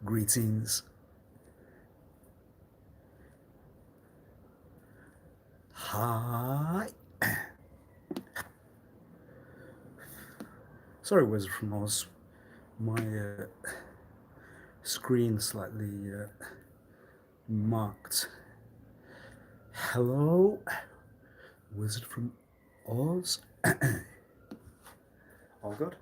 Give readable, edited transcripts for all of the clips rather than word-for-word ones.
Greetings. Hi. Sorry, Wizard from Oz. My screen slightly marked. Hello, Wizard from Oz. All good?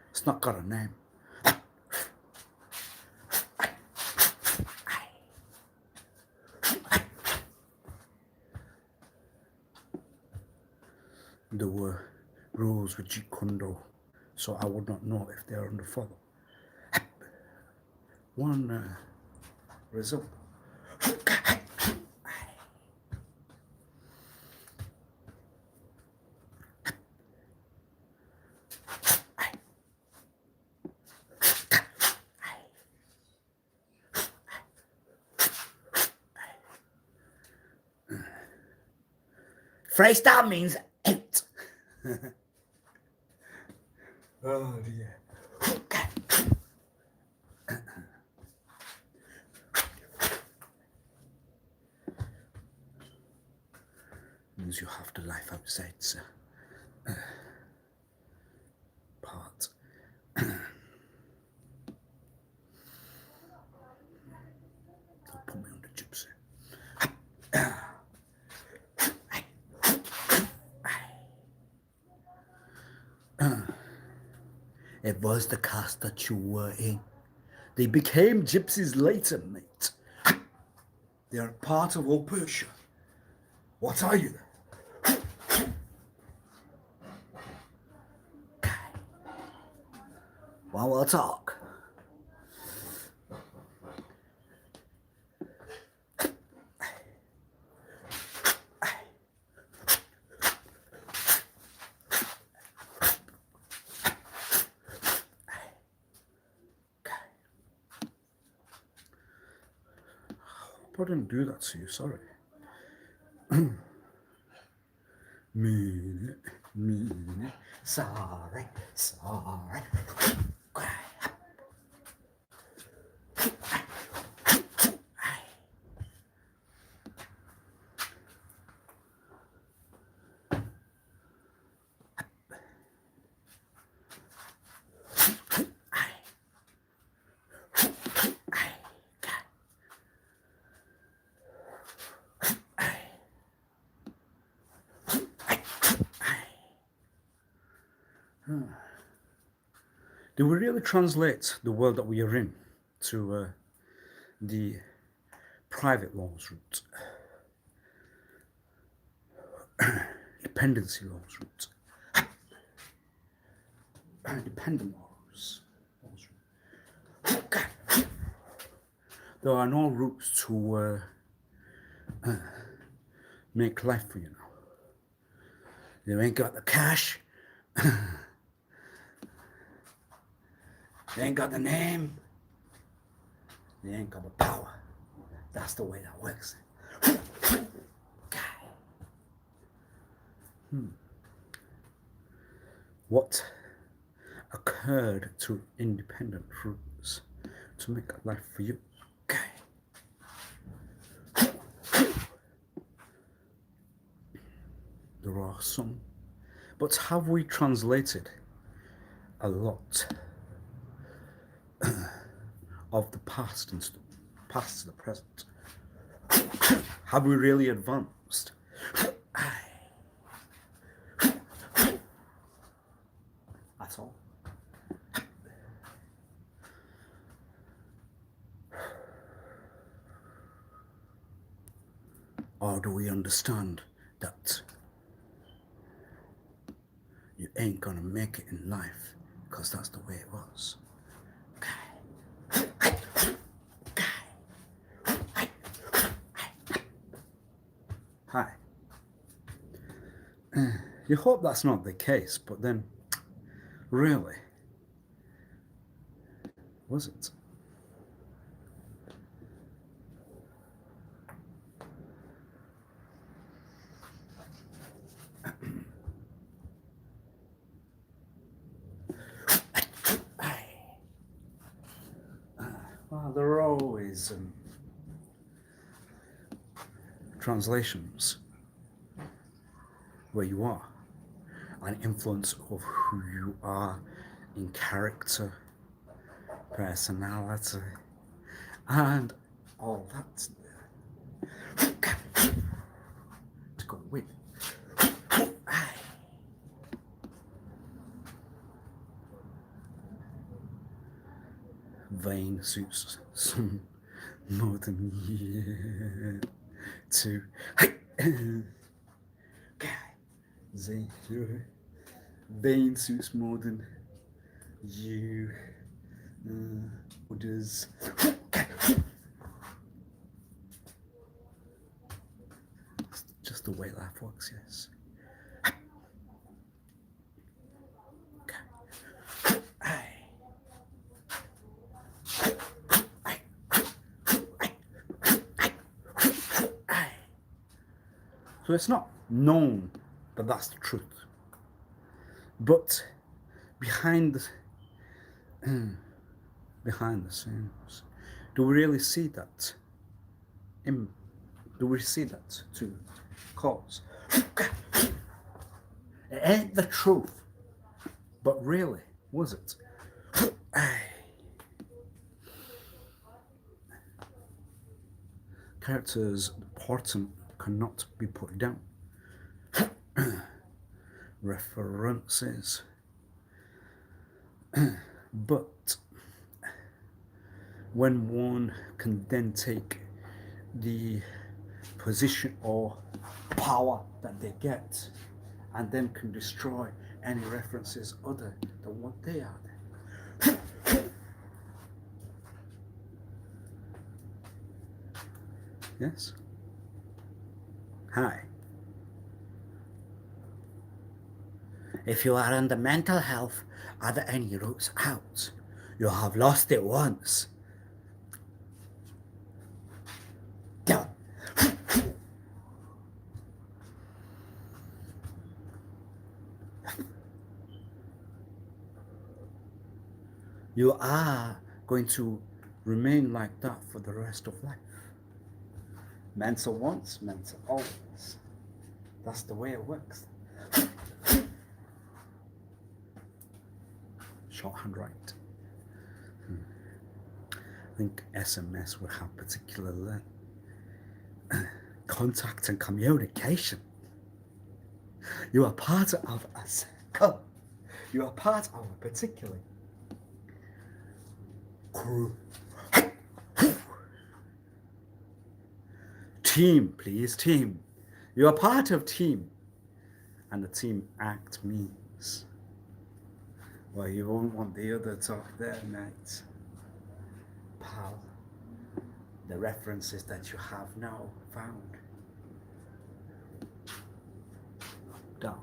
It's not got a name. There were rules with Gundo, so I would not know if they are under follow. One result. Freestyle means out. Oh dear. Means you have to life outside, sir. Part. Don't put me on the gypsy. It was the cast that you were in. They became gypsies later, mate. They are part of old Persia. What are you? Well, we'll talk. I didn't do that to you, sorry. Mean it, sorry. Do we really translate the world that we are in to the private laws route? Dependency laws route. Dependent laws. There are no routes to make life for you now. You ain't got the cash. You ain't got the name. You ain't got the power. That's the way that works. What occurred to independent groups to make a life for you? There are some, but have we translated a lot of the past into the past to the present? Have we really advanced? That's all. Or do we understand that you ain't gonna make it in life because that's the way it was? Hi. You hope that's not the case, but then, really, was it? there are always translations where you are, an influence of who you are in character, personality, and all that to go with. Vain suits some more than you to vain suits more than you others. Just the way life works, yes. So it's not known that that's the truth. But behind the scenes, do we really see that? Do we see that to cause? It ain't the truth. But really, was it? Characters important cannot be put down. References. But when one can then take the position or power that they get and then can destroy any references other than what they are. Yes? Hi. If you are under mental health, are there any routes out? You have lost it once. Done. You are going to remain like that for the rest of life. Mental once, mental always. That's the way it works. Shorthand right. I think SMS would have particular contact and communication. You are part of a circle. You are part of a particular crew. Team, please, team. You are part of team. And the team act means, well, you won't want the other talk there, mate. Pal, the references that you have now found. Down.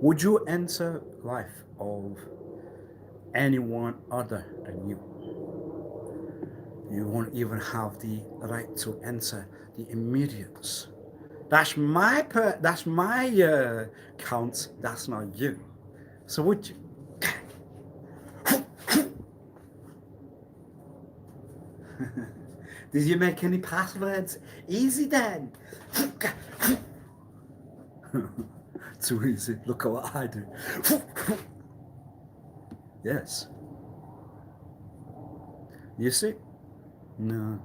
Would you enter life of anyone other than you? You won't even have the right to enter the immediates. That's my count. That's not you. So would you? Did you make any passwords easy then? Too easy. Look at what I do. Yes. You see? No.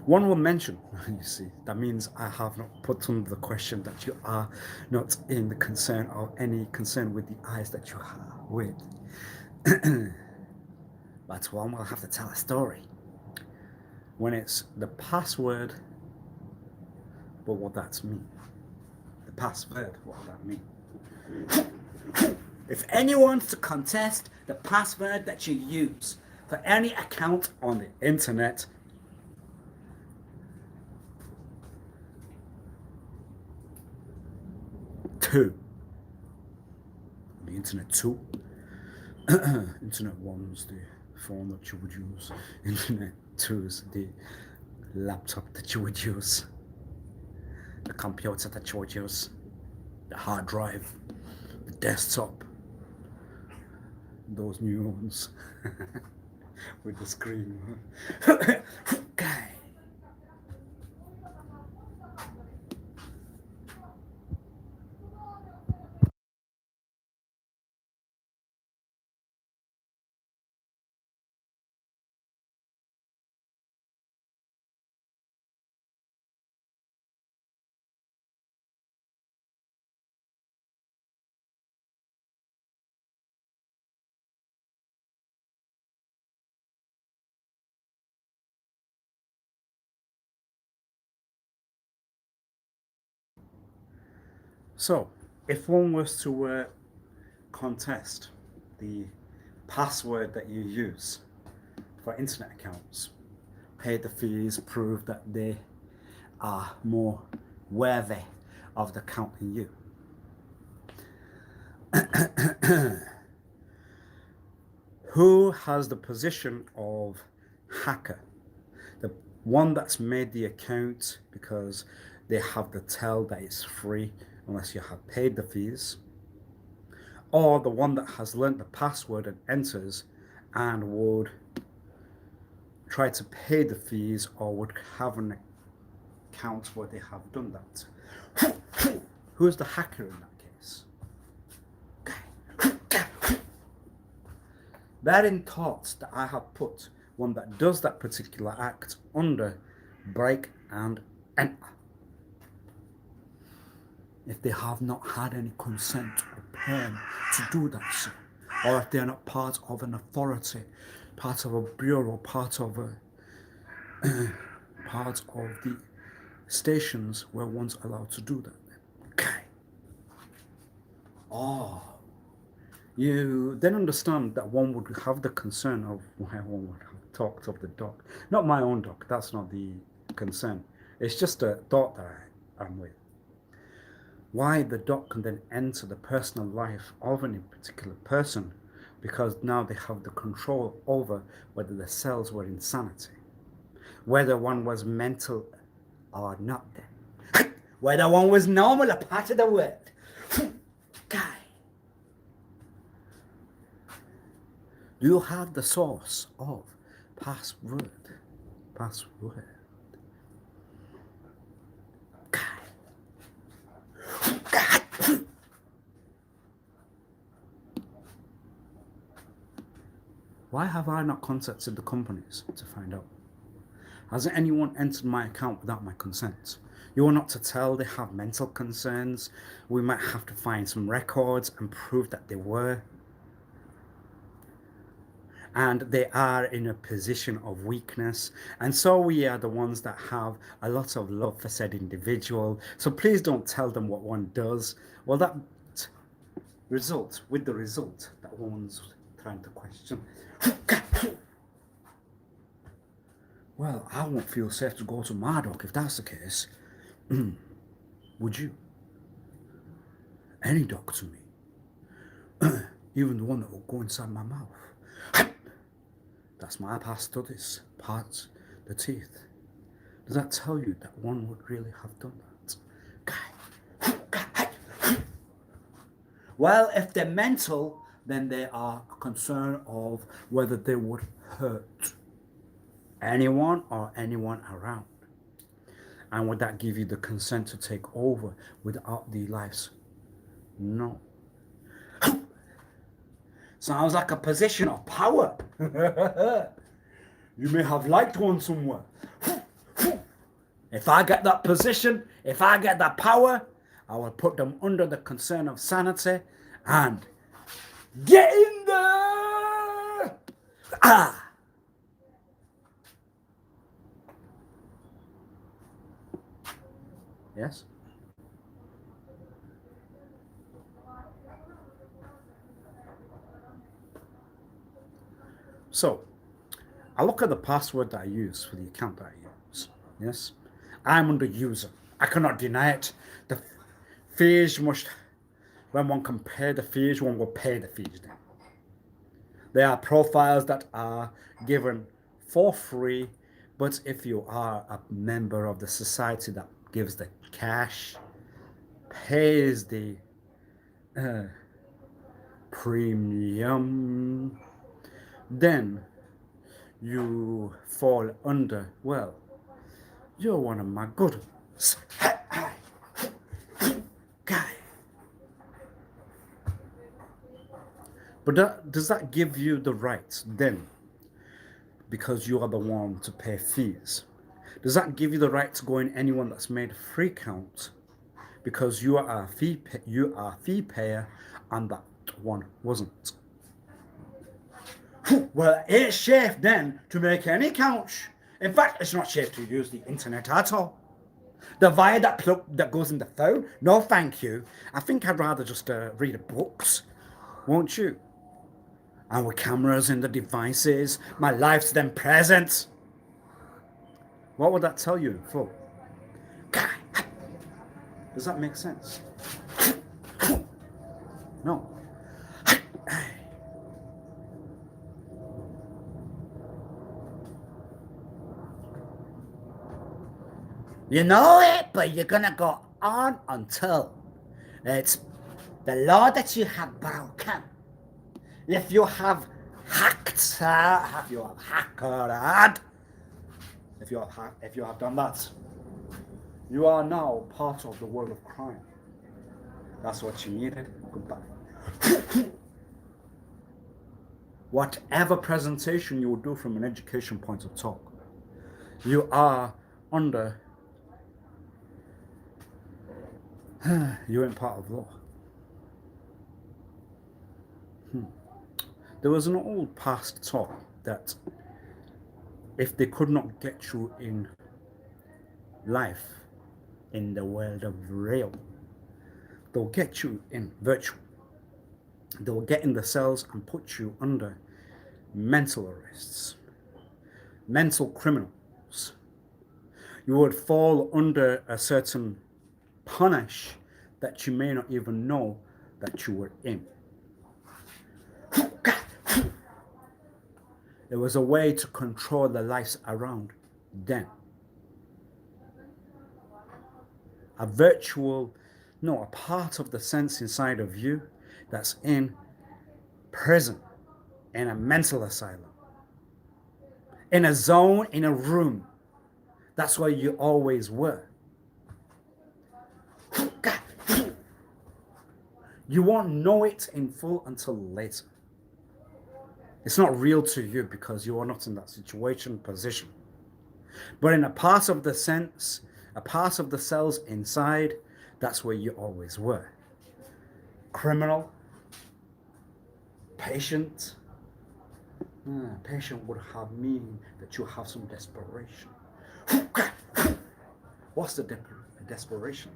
One will mention, you see, that means I have not put under the question that you are not in the concern of any concern with the eyes that you have with. But one will have to tell a story. When it's the password, but what that mean? The password, what does that mean? If anyone's to contest the password that you use for any account on the internet, the internet 2, internet 1 is the phone that you would use, internet 2 is the laptop that you would use. the computer that you would use, the hard drive, the desktop, those new ones with the screen. Okay. So, if one was to contest the password that you use for internet accounts, pay the fees, prove that they are more worthy of the account than you. Who has the position of hacker? The one that's made the account because they have the tell that it's free unless you have paid the fees, or the one that has learnt the password and enters and would try to pay the fees or would have an account where they have done that. Who is the hacker in that case? Therein thoughts that I have put one that does that particular act under break and enter. If they have not had any consent or perm to do that, so, or if they are not part of an authority, part of a bureau, part of the stations where one's allowed to do that. Okay. Oh, you then understand that one would have the concern of why one would have talked of the dog. Not my own dog, that's not the concern. It's just a thought that I'm with. Why the dog can then enter the personal life of any particular person, because now they have the control over whether the cells were insanity, whether one was mental or not, whether one was normal, a part of the world. Guy, do you have the source of password? Password. Why have I not contacted the companies to find out? Hasn't anyone entered my account without my consent? You are not to tell they have mental concerns. We might have to find some records and prove that they were. And they are in a position of weakness. And so we are the ones that have a lot of love for said individual. So please don't tell them what one does. Well, that result, with the result that one's trying to question. Well, I won't feel safe to go to my dog if that's the case. Would you? Any dog to me. Even the one that will go inside my mouth. That's my past studies, parts, the teeth. Does that tell you that one would really have done that? Well, if they're mental, then they are concerned of whether they would hurt anyone or anyone around. And would that give you the consent to take over without the lives? No. Sounds like a position of power. You may have liked one somewhere. If I get that position, if I get that power, I will put them under the concern of sanity and get in there. Ah. Yes? So, I look at the password that I use for the account that I use. Yes? I'm under user. I cannot deny it. The fees must, when one compare the fees, one will pay the fees then. There are profiles that are given for free, but if you are a member of the society that gives the cash, pays the premium, then you fall under, well, you're one of my good ones. Guy. But does that give you the right then, because you are the one to pay fees? Does that give you the right to go in anyone that's made a free count because you are a fee payer and that one wasn't? Well, it's safe then to make any count. In fact, it's not safe to use the internet at all. The wire that plug that goes in the phone, no thank you. I think I'd rather just read books, won't you? And with cameras in the devices, my life's then present. What would that tell you in full? Does that make sense? No. You know it, but you're gonna go on until it's the law that you have broken. If you have hacked, if you have done that, you are now part of the world of crime. That's what you needed. Goodbye. Whatever presentation you will do from an education point of talk, you are under. You ain't part of law. There was an old past talk that if they could not get you in life, in the world of real, they'll get you in virtual. They'll get in the cells and put you under mental arrests, mental criminals. You would fall under a certain punish that you may not even know that you were in. There was a way to control the lives around them. A part of the sense inside of you that's in prison, in a mental asylum, in a zone, in a room. That's where you always were. You won't know it in full until later. It's not real to you because you are not in that position. But in a part of the sense, a part of the cells inside, that's where you always were. Criminal, patient. Patient would have meaning that you have some desperation. What's the desperation?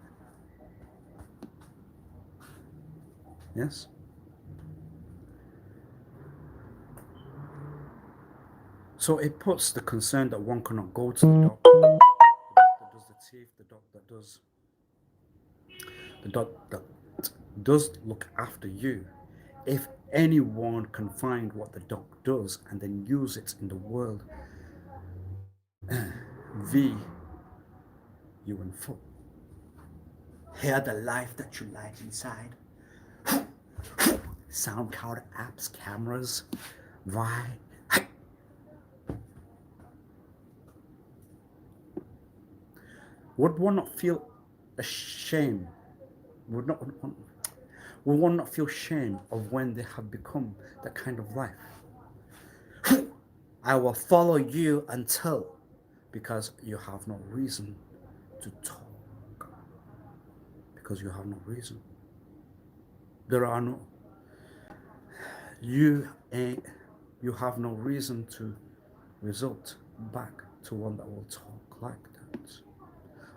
Yes? So it puts the concern that one cannot go to the doctor that does the teeth, the doctor that does look after you. If anyone can find what the doc does and then use it in the world, you in full. Hear the life that you like inside. Sound card apps, cameras. Why? Would one not feel ashamed? Would one not feel shame of when they have become that kind of life? I will follow you until, because you have no reason to talk. Because you have no reason. There are no. You have no reason to result back to one that will talk like that.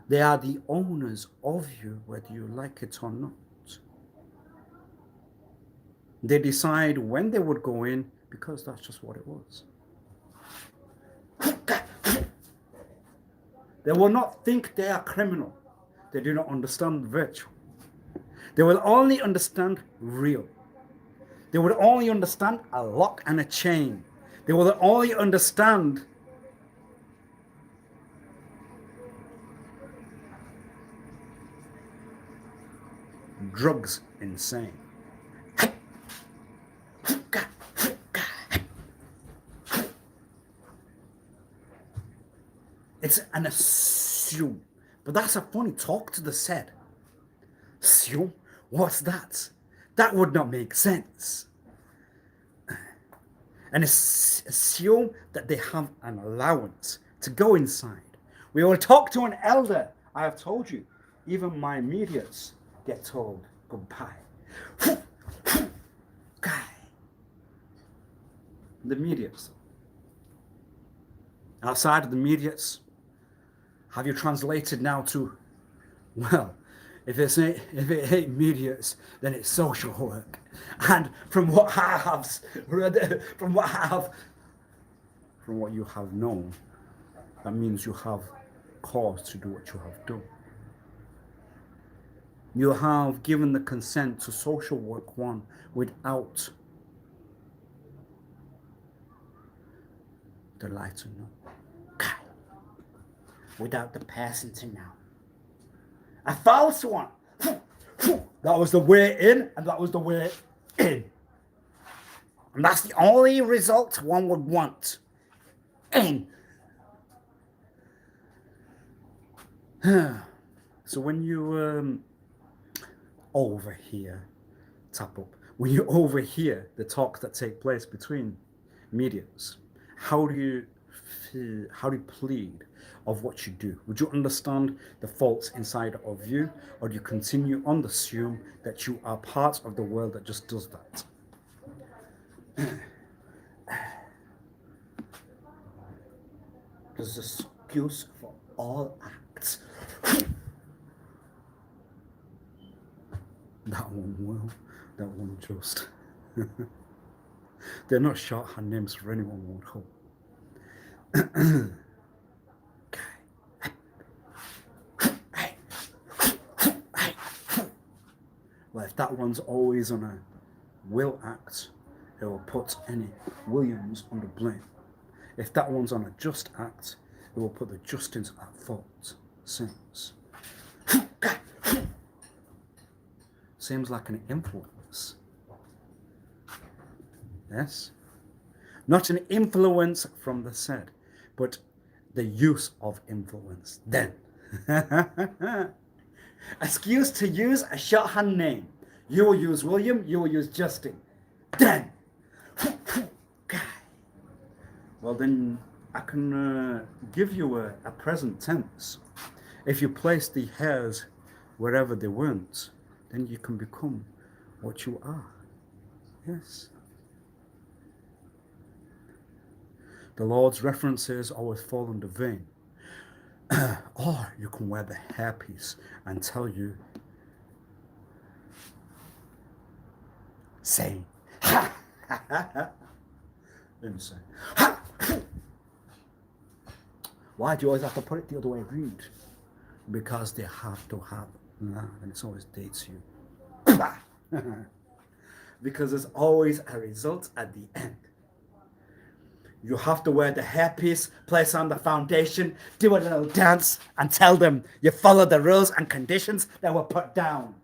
They are the owners of you, whether you like it or not. They decide when they would go in because that's just what it was. They will not think they are criminal. They do not understand virtual. They will only understand real. They will only understand a lock and a chain. They will only understand drugs insane. It's an assume. But that's a funny talk to the said. Assume? What's that? That would not make sense. And assume that they have an allowance to go inside. We will talk to an elder. I have told you, even my immediates get told goodbye. Guy. The immediates. Outside of the immediates, have you translated now to, well, if it ain't immediates, then it's social work. And from what I have read, from what you have known, that means you have cause to do what you have done. You have given the consent to social work one without the light to know. Without the person to know. A false one. That was the way in, and that was the way in. And that's the only result one would want. In. So when you overhear, tap up, when you overhear the talks that take place between mediums, how do you feel, how do you plead of what you do? Would you understand the faults inside of you, or do you continue on the assume that you are part of the world that just does that? There's an excuse for all acts. That one will, that one just. They're not shorthand names for anyone won't hope. Well, if that one's always on a will act, it will put any Williams under blame. If that one's on a just act, it will put the Justins at fault. Seems like an influence. Yes? Not an influence from the said, but the use of influence. Then. Excuse to use a shorthand name. You will use William, you will use Justin. Then. Well, then I can give you a present tense. If you place the hairs wherever they weren't, then you can become what you are. Yes. The Lord's references always fall under vein. Or you can wear the hairpiece and tell you, saying, ha, ha, ha, ha. Insane. Ha. Why do you always have to put it the other way around? Because they have to have that, and it always dates you. Because there's always a result at the end. You have to wear the hairpiece, place on the foundation, do a little dance, and tell them you follow the rules and conditions that were put down.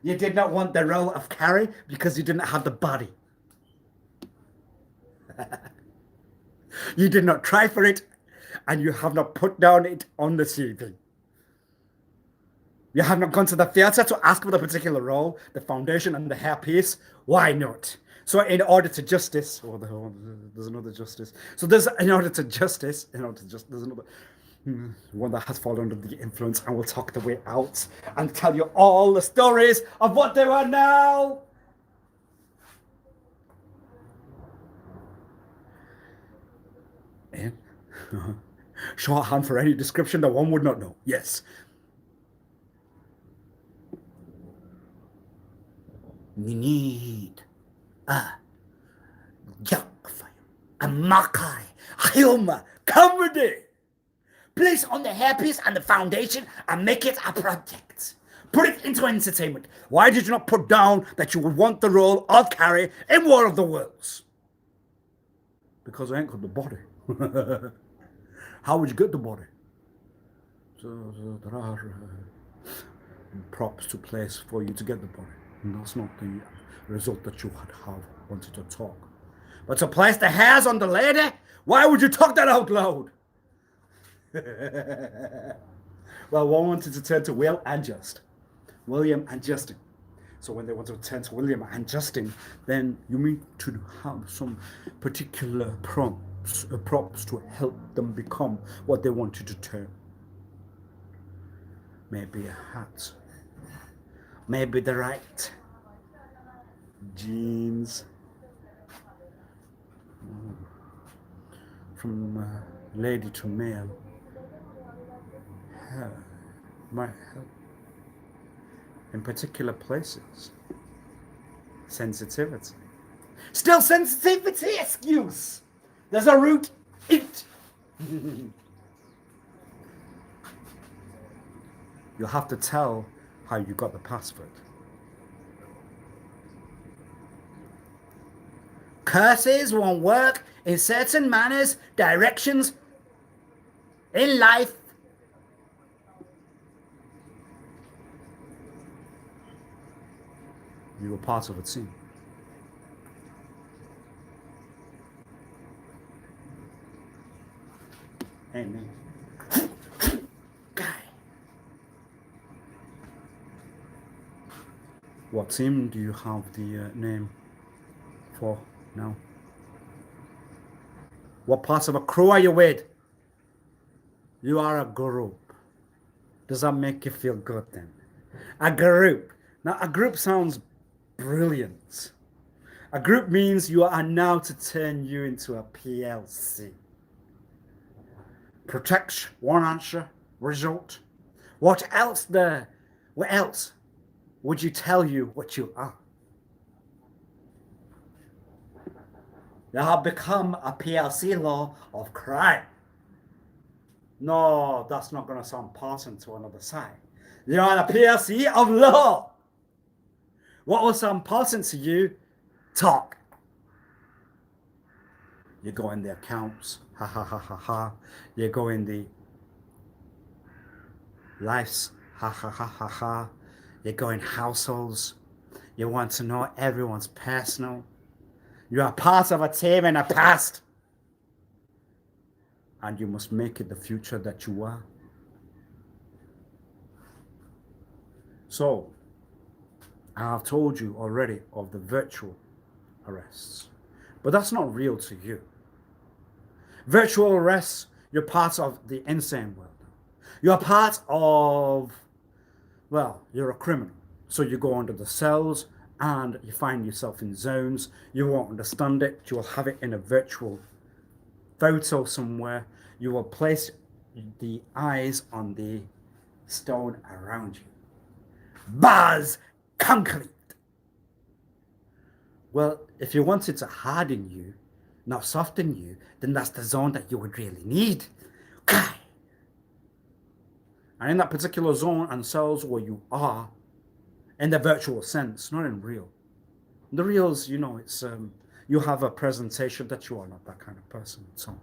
You did not want the role of Carrie because you didn't have the body. You did not try for it, and you have not put down it on the CV. You have not gone to the theatre to ask for the particular role, the foundation, and the hairpiece. Why not? So in order to justice, there's another justice. So there's there's another one that has fallen under the influence, and will talk the way out and tell you all the stories of what they are now. In shorthand for any description that one would not know. Yes. We need a joke, a mockery, humor, comedy. Place on the hairpiece and the foundation and make it a project. Put it into entertainment. Why did you not put down that you would want the role of Carrie in War of the Worlds? Because I ain't got the body. How would you get the body? So there are props to place for you to get the body. And that's not the result that you would have wanted to talk. But to place the hairs on the lady, why would you talk that out loud? Well, one wanted to turn to William and Justin. So when they want to turn to William and Justin, then you need to have some particular props to help them become what they want you to turn. Maybe a hat, maybe the right jeans. From lady to male, might help in particular places. Sensitivity. Still sensitivity excuse. There's a root it. You'll have to tell how you got the password. Curses won't work in certain manners, directions in life. You were part of a team. Amen. Guy. What team do you have the name for now? What part of a crew are you with? You are a group. Does that make you feel good then? A group. Now, a group sounds brilliant. A group means you are now to turn you into a PLC. Protect one answer, result. What else would you tell you what you are? You have become a PLC law of crime. No, that's not going to sound important to another side. You are a PLC of law. What will sound important to you? Talk. You go in the accounts, ha ha ha ha ha. You go in the lives, ha ha ha ha ha. You go in households. You want to know everyone's personal. You are part of a team in the past. And you must make it the future that you are. So, I have told you already of the virtual arrests. But that's not real to you. Virtual arrests, you're part of the insane world. You're part of, well, you're a criminal. So you go under the cells and you find yourself in zones. You won't understand it. You will have it in a virtual photo somewhere. You will place the eyes on the stone around you. Bars, concrete. Well, if you wanted to harden you, not soften you, then that's the zone that you would really need. Okay. And in that particular zone and cells where you are, in the virtual sense, not in real. In the reals, it's you have a presentation that you are not that kind of person. So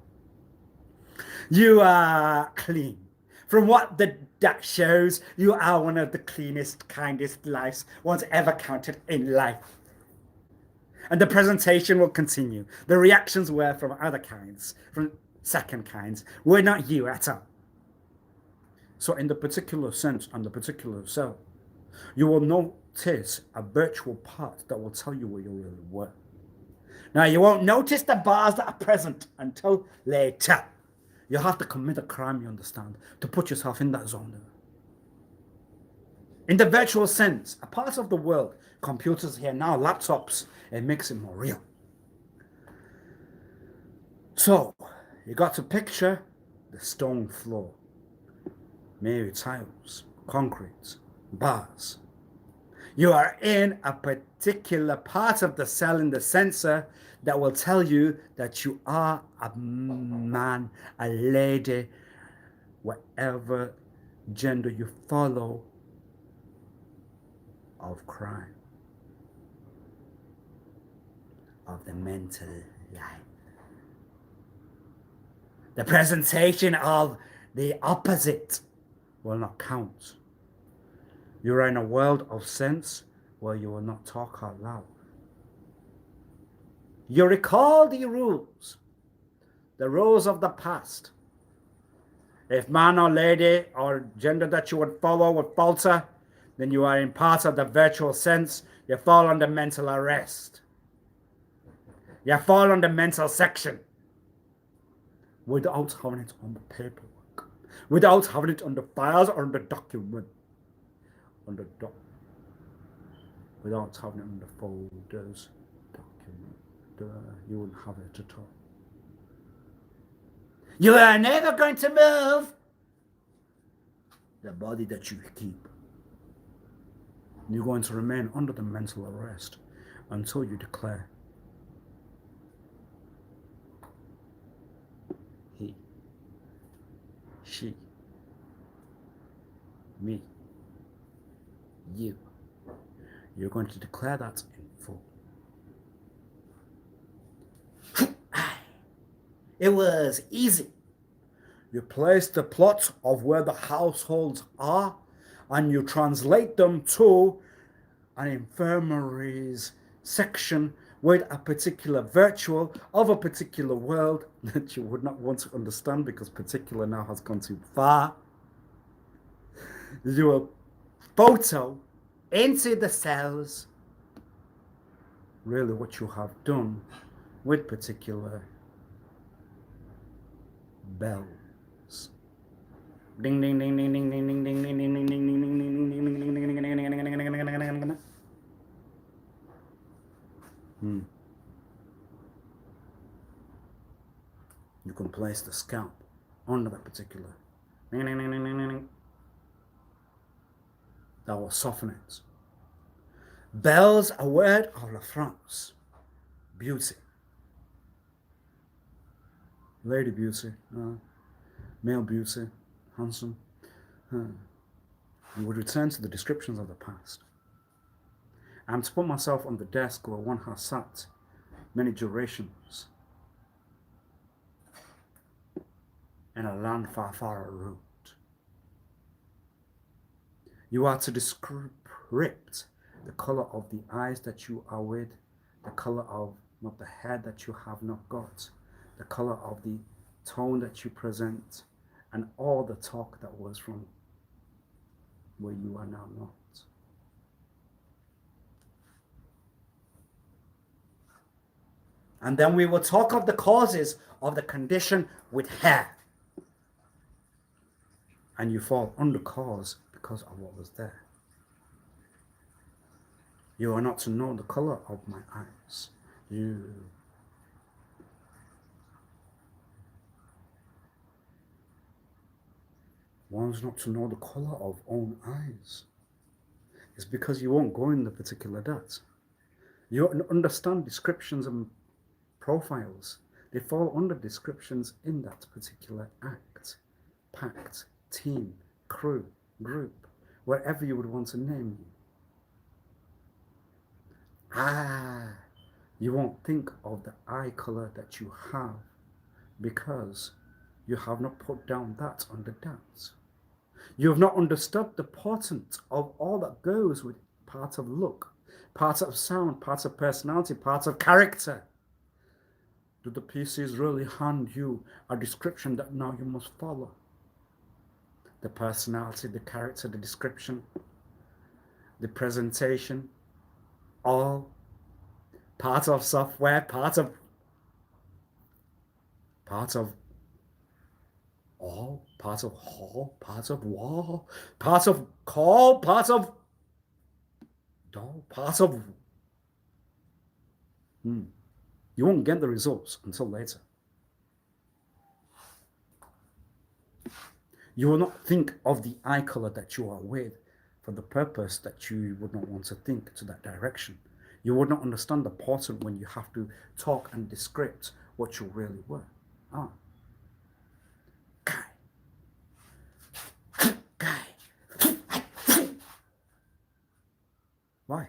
you are clean. From what that shows, you are one of the cleanest, kindest lives one's ever counted in life. And the presentation will continue. The reactions were from other kinds, from second kinds, were not you at all. So in the particular sense and the particular cell, you will notice a virtual part that will tell you where you really were. Now, you won't notice the bars that are present until later. You have to commit a crime, you understand, to put yourself in that zone. In the virtual sense, a part of the world, computers here now, laptops, it makes it more real. So, you got to picture the stone floor, maybe tiles, concrete, bars. You are in a particular part of the cell in the sensor that will tell you that you are a man, a lady, whatever gender you follow, of crime, of the mental life. The presentation of the opposite will not count. You're in a world of sense where you will not talk out loud. You recall the rules of the past. If man or lady or gender that you would follow would falter, then you are in part of the virtual sense. You fall under mental arrest. You fall under mental section without having it on the paperwork, without having it on the files or on the document, without having it on the folders, document. You wouldn't have it at all. You are never going to move the body that you keep. You're going to remain under the mental arrest until you declare he, she, me, you. You're going to declare that in full. It was easy. You place the plot of where the households are and you translate them to an infirmary's section with a particular virtual of a particular world that you would not want to understand because particular now has gone too far. You do a photo into the cells. Really what you have done with particular bells. Ding ding ding ding ding ding ding ding ding ding ding ding ding ding ding. You can place the scalp under that particular. That will soften it. Bells, a word of La France. Beauty. Lady beauty. Male beauty. Handsome. You would return to the descriptions of the past. I'm to put myself on the desk where one has sat many durations in a land far, far removed. You are to descript the color of the eyes that you are with, the color of not the hair that you have not got, the color of the tone that you present, and all the talk that was from where you are now not. And then we will talk of the causes of the condition with hair. And you fall under cause because of what was there. You are not to know the color of my eyes. One's not to know the color of own eyes. It's because you won't go in the particular that. You understand descriptions and profiles. They fall under descriptions in that particular act, pact, team, crew, group, wherever you would want to name you. You won't think of the eye color that you have because you have not put down that under that. You have not understood the portent of all that goes with part of look, part of sound, part of personality, part of character. Do the PCs really hand you a description that now you must follow? The personality, the character, the description, the presentation, all part of software, part of all, part of hall, part of wall, part of call, part of doll, part of... You won't get the results until later. You will not think of the eye color that you are with for the purpose that you would not want to think to that direction. You would not understand the portent when you have to talk and descript what you really were. Why?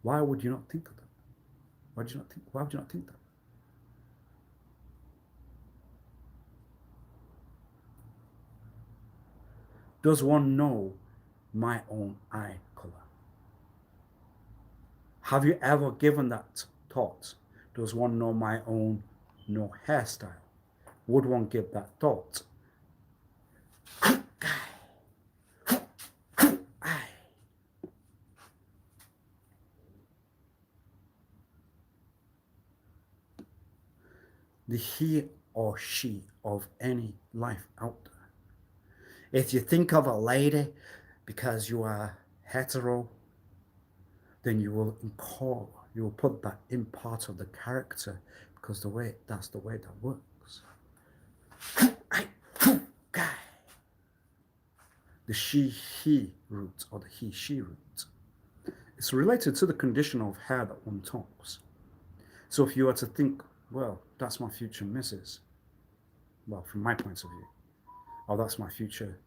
Why would you not think of that? Why would you not think that? Does one know my own eye color? Have you ever given that thought? Does one know my own no hairstyle? Would one give that thought? The he or she of any life out there. If you think of a lady because you are hetero, then you will put that in part of the character because that's the way that works. The she-he root or the he-she root. It's related to the condition of hair that one talks. So if you were to think, well, that's my future missus, well, from my point of view, or that's my future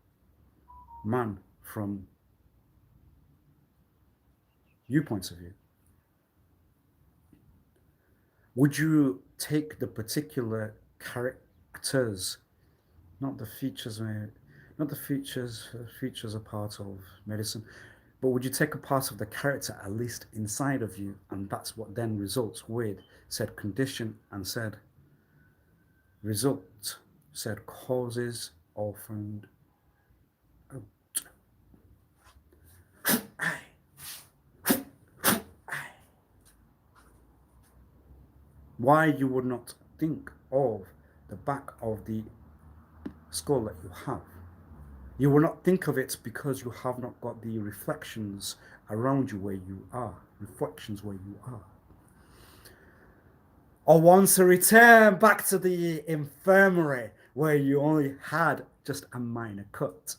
man from your points of view, would you take the particular characters, not the features, features are part of medicine, but would you take a part of the character at least inside of you, and that's what then results with said condition and said result, said causes or found out. Why you would not think of the back of the skull that you have? You will not think of it because you have not got the reflections around you where you are, reflections where you are. Or once a return back to the infirmary where you only had just a minor cut.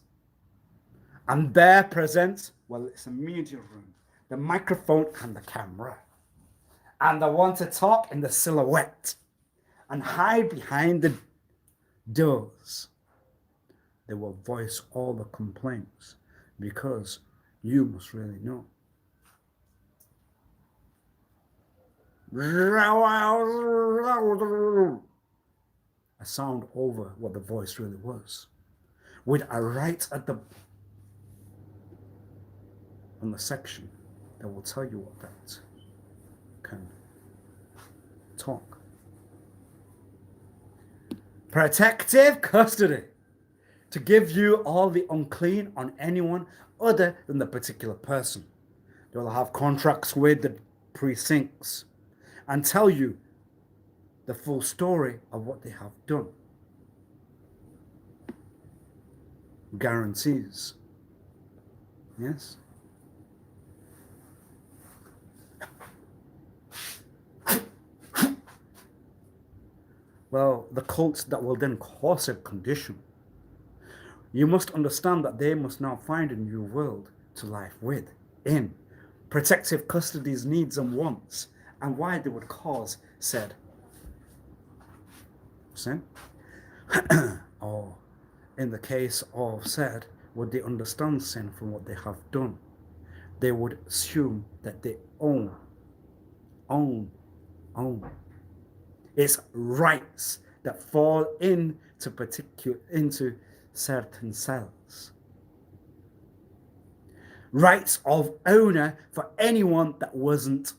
And there present, well, it's a media room, the microphone and the camera. And I want to talk in the silhouette and hide behind the doors. They will voice all the complaints because you must really know. A sound over what the voice really was, with a right at the on the section that will tell you what that can talk. Protective custody, to give you all the unclean on anyone other than the particular person. They will have contracts with the precincts and tell you the full story of what they have done. Guarantees. Yes? Well, the cults that will then cause a condition, you must understand that they must now find a new world to life with, in protective custody's needs and wants, and why they would cause said sin. Or in the case of said, would they understand sin from what they have done? They would assume that they own. It's rights that fall into certain cells. Rights of owner for anyone that wasn't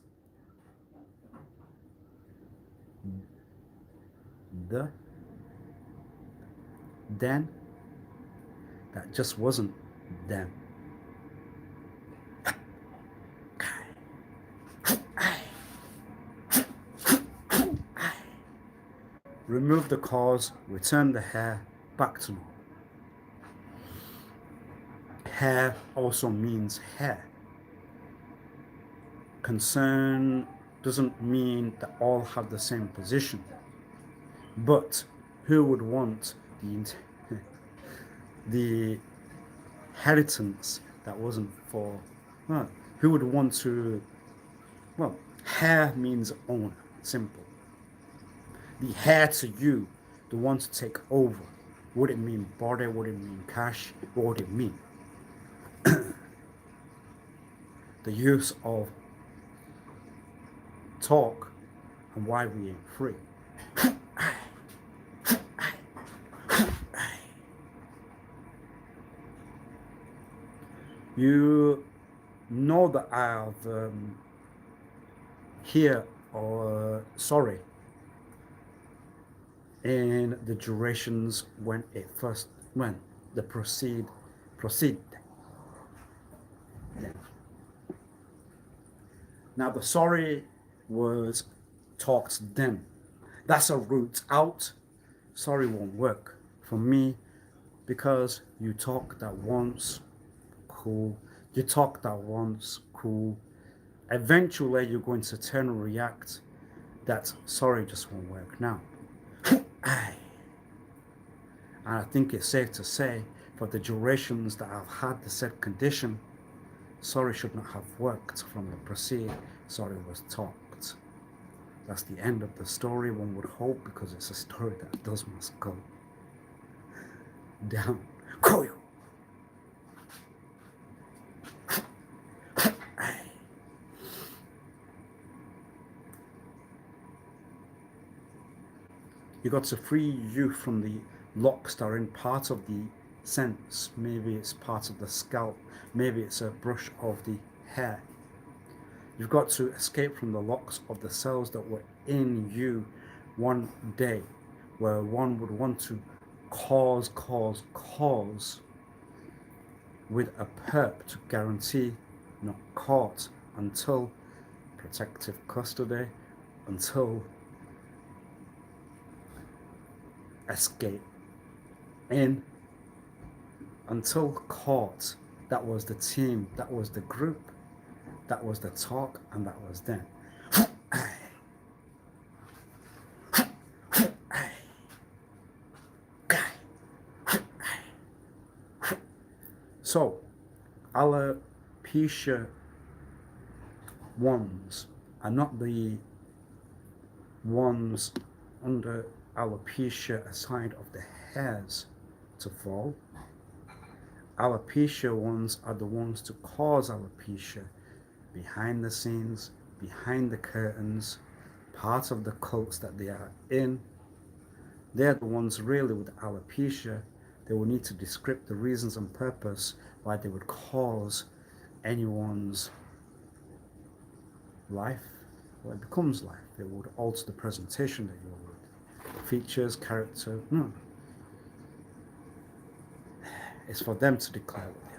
then, that just wasn't them. Remove the cause, return the hair back to normal. Hair also means hair. Concern doesn't mean that all have the same position. But who would want the inheritance that wasn't for, well, who would want to, well, hair means owner, simple. The heir to you, the one to take over. Would it mean body? Would it mean cash? What would it mean? The use of talk and why we ain't free. You know that I've here or sorry in the durations when the proceed. Now the sorry was talked then. That's a route out. Sorry won't work for me because you talk that once, cool. You talk that once, cool. Eventually you're going to turn and react that sorry just won't work now. And I think it's safe to say for the durations that I've had the said condition, sorry should not have worked from the proceed, sorry was talked. That's the end of the story, one would hope, because it's a story that does must go down. Koyo. You got to free you from the locks that are in part of the sense. Maybe it's part of the scalp. Maybe it's a brush of the hair. You've got to escape from the locks of the cells that were in you one day, where one would want to cause with a perp to guarantee not caught until protective custody, until escape in, until caught. That was the team, that was the group, that was the talk, and that was them. So alopecia ones are not the ones under alopecia aside of the hairs to fall. Alopecia ones are the ones to cause alopecia behind the scenes, behind the curtains, part of the cults that they are in. They're the ones really with alopecia. They will need to describe the reasons and purpose why they would cause anyone's life. Well, it becomes life. It would alter the presentation that you would. Features, character, no. It's for them to declare what